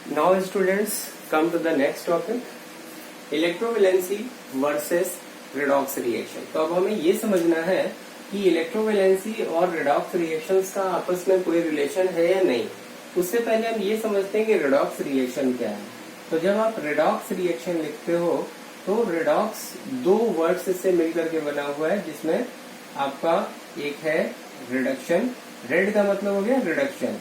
Now students come to the next topic, electrovalency versus redox reaction. तो अब हमें ये समझना है कि इलेक्ट्रोवैलेंसी और रेडॉक्स रिएक्शंस का आपस में कोई रिलेशन है या नहीं। उससे पहले हम ये समझते हैं कि रेडॉक्स रिएक्शन क्या है। तो जब आप रेडॉक्स रिएक्शन लिखते हो तो रेडॉक्स दो वर्ड्स से मिलकर के बना हुआ है, जिसमें आपका एक है रिडक्शन, रेड का मतलब हो गया रिडक्शन,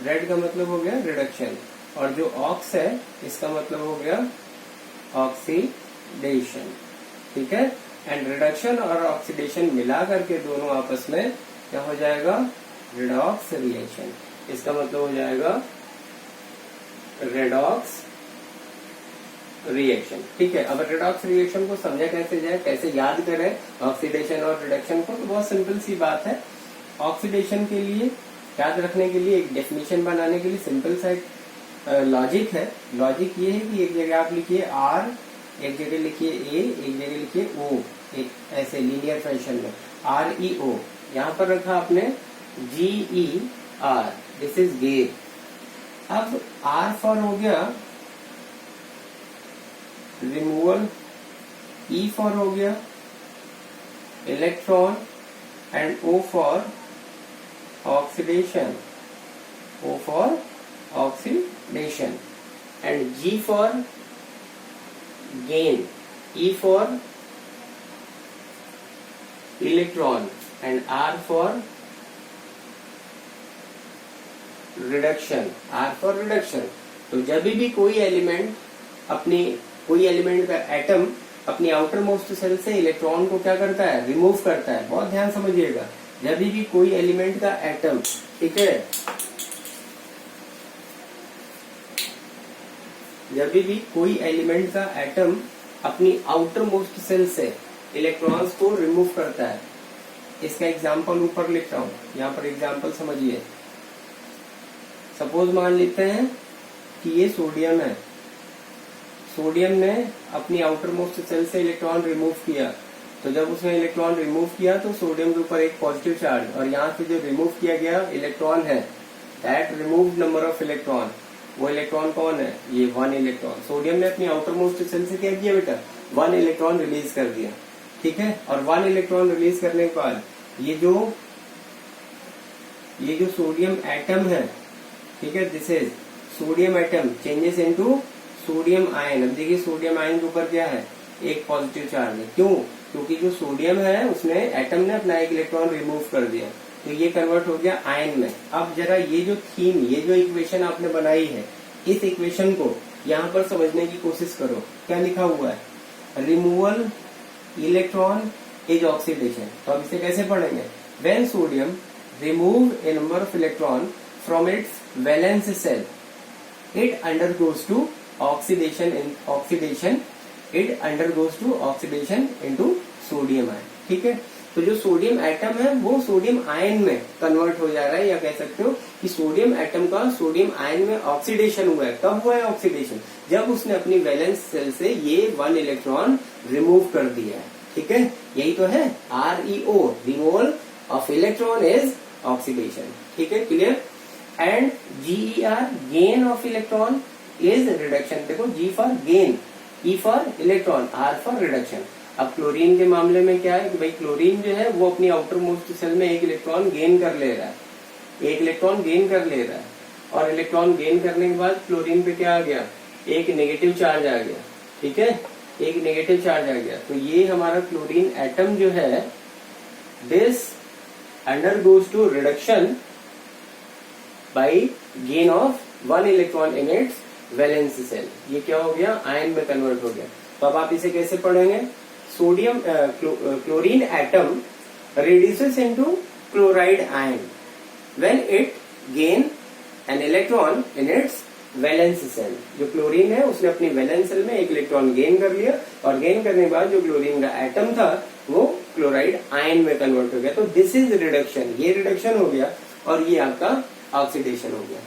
रेड का मतलब हो गया रिडक्शन, और जो ऑक्स है इसका मतलब हो गया ऑक्सीडेशन। ठीक है, एंड रिडक्शन और ऑक्सीडेशन मिला करके दोनों आपस में क्या हो जाएगा, रेडॉक्स रिएक्शन। इसका मतलब हो जाएगा रेडॉक्स रिएक्शन। ठीक है, अब रेडॉक्स रिएक्शन को समझा कैसे जाए, कैसे याद करें ऑक्सीडेशन और रिडक्शन को, तो बहुत सिंपल सी बात है। ऑक्सीडेशन के लिए याद रखने के लिए, एक डेफिनेशन बनाने के लिए सिंपल सा एक लॉजिक है। लॉजिक ये है कि एक जगह आप लिखिए आर, एक जगह लिखिए ए, एक जगह लिखिए ओ, एक ऐसे लीनियर फैशन में आर ई ओ। यहाँ पर रखा आपने G E R, this is gain. अब आर फॉर हो गया रिमूवल, ई फॉर हो गया electron, and O for oxidation, O for oxidation, and G for gain, E for electron, and R for reduction, R for reduction। तो जब भी कोई element का एटम अपनी आउटर मोस्ट सेल से इलेक्ट्रॉन को क्या करता है, रिमूव करता है। बहुत ध्यान समझिएगा, जब भी कोई एलिमेंट का एटम, ठीक है, जब भी कोई एलिमेंट का एटम अपनी आउटर मोस्ट सेल से इलेक्ट्रॉन्स को रिमूव करता है, इसका एग्जांपल ऊपर लिख रहा हूं, यहाँ पर एग्जांपल समझिए। सपोज मान लेते हैं कि ये सोडियम है, सोडियम ने अपनी आउटर मोस्ट सेल से इलेक्ट्रॉन रिमूव किया। तो जब उसने इलेक्ट्रॉन रिमूव किया तो सोडियम के ऊपर एक पॉजिटिव चार्ज, और यहाँ से जो रिमूव किया गया इलेक्ट्रॉन है, that remove number of electron, वो इलेक्ट्रॉन कौन है, ये 1 इलेक्ट्रॉन। सोडियम ने अपनी आउटर मोस्ट सेल से क्या किया बेटा, 1 इलेक्ट्रॉन रिलीज कर दिया। ठीक है, और 1 इलेक्ट्रॉन रिलीज करने के बाद ये जो सोडियम एटम है, ठीक है, this is sodium atom changes into sodium ion. अब देखिए सोडियम आयन के ऊपर क्या है, एक पॉजिटिव चार्ज है। क्यों, क्योंकि जो सोडियम है उसने एटम ने अपना एक इलेक्ट्रॉन रिमूव कर दिया, तो ये कन्वर्ट हो गया आयन में। अब जरा ये जो थीम, ये जो इक्वेशन आपने बनाई है, इस इक्वेशन को यहाँ पर समझने की कोशिश करो। क्या लिखा हुआ है, रिमूवल इलेक्ट्रॉन इज ऑक्सीडेशन। तो अब इसे कैसे पढ़ेंगे, when sodium remove A number of electron from its valence cell, it undergoes to oxidation into sodium ion. ठीक है, तो जो सोडियम एटम है वो सोडियम आयन में कन्वर्ट हो जा रहा है, या कह सकते हो कि सोडियम एटम का सोडियम आयन में ऑक्सीडेशन हुआ है। कब हुआ है ऑक्सीडेशन, जब उसने अपनी वैलेंस सेल से ये 1 इलेक्ट्रॉन रिमूव कर दिया है। ठीक है, यही तो है REO, removal of electron is oxidation. ठीक है, clear. And GER, gain of electron is reduction. देखो G for gain, E for electron, R for reduction. अब क्लोरीन के मामले में क्या है कि भाई क्लोरीन जो है वो अपनी आउटर मोस्ट सेल में एक इलेक्ट्रॉन गेन कर ले रहा है, एक इलेक्ट्रॉन गेन कर ले रहा है, और इलेक्ट्रॉन गेन करने के बाद क्लोरीन पे क्या आ गया, एक नेगेटिव चार्ज आ गया। ठीक है, एक नेगेटिव चार्ज आ गया। तो ये हमारा क्लोरीन एटम जो है, this undergoes to reduction by gain of 1 electron in its valence shell. ये क्या हो गया, आयन में कन्वर्ट हो गया। तो अब आप इसे कैसे पढ़ेंगे, sodium chlorine atom reduces into chloride ion when it gain an electron in its valence shell. जो क्लोरीन है उसने अपनी वैलेंस सेल में एक इलेक्ट्रॉन गेन कर लिया, और गेन करने के बाद जो क्लोरीन का एटम था वो क्लोराइड आयन में कन्वर्ट हो गया। तो दिस इज रिडक्शन, ये रिडक्शन हो गया, और ये आपका ऑक्सीडेशन हो गया।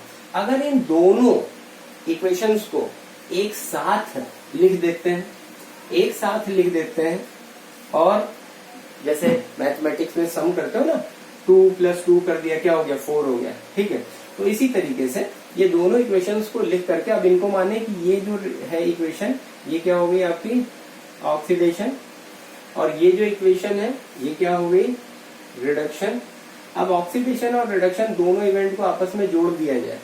अगर इन दोनों इक्वेशंस को एक साथ लिख देते हैं, और जैसे मैथमेटिक्स में सम करते हो ना, 2 + 2 कर दिया, क्या हो गया, 4 हो गया। ठीक है, तो इसी तरीके से ये दोनों इक्वेशंस को लिख करके अब इनको माने कि ये जो है इक्वेशन ये क्या हो गई आपकी ऑक्सीडेशन, और ये जो इक्वेशन है ये क्या हो गई रिडक्शन। अब ऑक्सीडेशन और रिडक्शन दोनों इवेंट को आपस में जोड़ दिया जाए,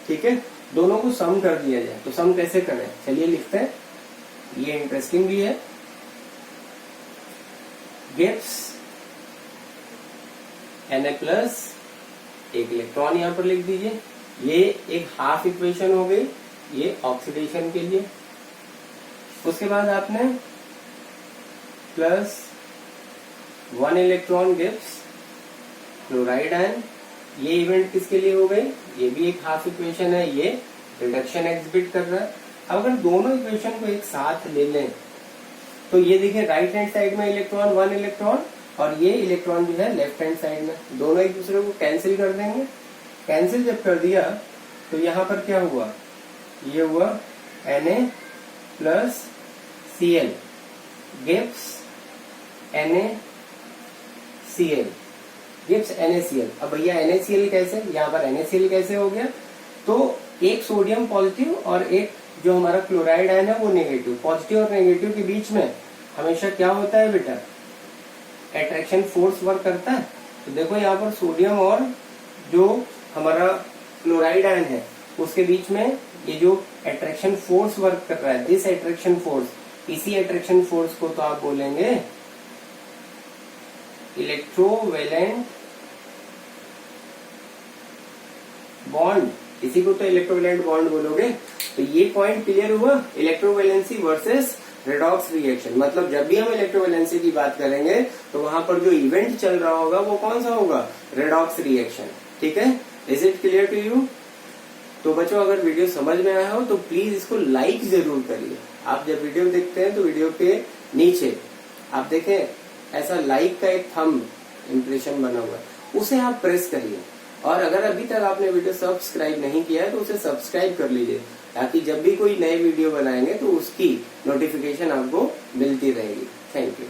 ठीक है, दोनों को सम कर दिया जाए। तो सम कैसे करें, चलिए लिखते हैं, ये इंटरेस्टिंग भी है। गिव्स Na+ एक इलेक्ट्रॉन यहां पर लिख दीजिए, ये एक हाफ इक्वेशन हो गई ये ऑक्सीडेशन के लिए। उसके बाद आपने +1 इलेक्ट्रॉन गिव्स क्लोराइड आयन, ये इवेंट किसके लिए हो गई, ये भी एक हाफ इक्वेशन है, ये रिडक्शन एग्जिबिट कर रहा है। अब अगर दोनों इक्वेशन को एक साथ ले लें तो ये देखिए राइट हैंड साइड में इलेक्ट्रॉन 1 इलेक्ट्रॉन और ये इलेक्ट्रॉन जो है लेफ्ट हैंड साइड में, दोनों एक दूसरे को कैंसिल कर देंगे। कैंसिल जब कर दिया तो यहाँ पर क्या हुआ, ये हुआ Na+ Cl gives NaCl gives NaCl। अब भैया NaCl कैसे, यहाँ पर NaCl कैसे हो गया, तो एक सोडियम पॉजिटिव और एक जो हमारा क्लोराइड आयन है वो नेगेटिव। पॉजिटिव और नेगेटिव के बीच में हमेशा क्या होता है बेटा, अट्रैक्शन फोर्स वर्क करता है। तो देखो यहाँ पर सोडियम और जो हमारा क्लोराइड आयन है उसके बीच में ये जो अट्रैक्शन फोर्स वर्क कर रहा है, दिस अट्रैक्शन फोर्स, इसी अट्रैक्शन फोर्स को तो आप बोलेंगे इलेक्ट्रोवेलेंट बॉन्ड, इसी को तो इलेक्ट्रोवेलेंट बॉन्ड बोलोगे। तो ये पॉइंट क्लियर हुआ, इलेक्ट्रोवेलेंसी वर्सेस रेडॉक्स रिएक्शन। मतलब जब भी हम इलेक्ट्रोवेलेंसी की बात करेंगे तो वहां पर जो इवेंट चल रहा होगा वो कौन सा होगा, रेडॉक्स रिएक्शन, ठीक है। Is it clear to you. तो बच्चों अगर वीडियो समझ में आया हो तो प्लीज इसको लाइक जरूर करिए। आप जब वीडियो देखते हैं तो वीडियो के नीचे आप देखें ऐसा लाइक का एक थंब इम्प्रेशन बना हुआ है, उसे आप प्रेस करिए। और अगर अभी तक आपने वीडियो सब्सक्राइब नहीं किया है तो उसे सब्सक्राइब कर लीजिए, ताकि जब भी कोई नए वीडियो बनाएंगे तो उसकी नोटिफिकेशन आपको मिलती रहेगी। Thank you.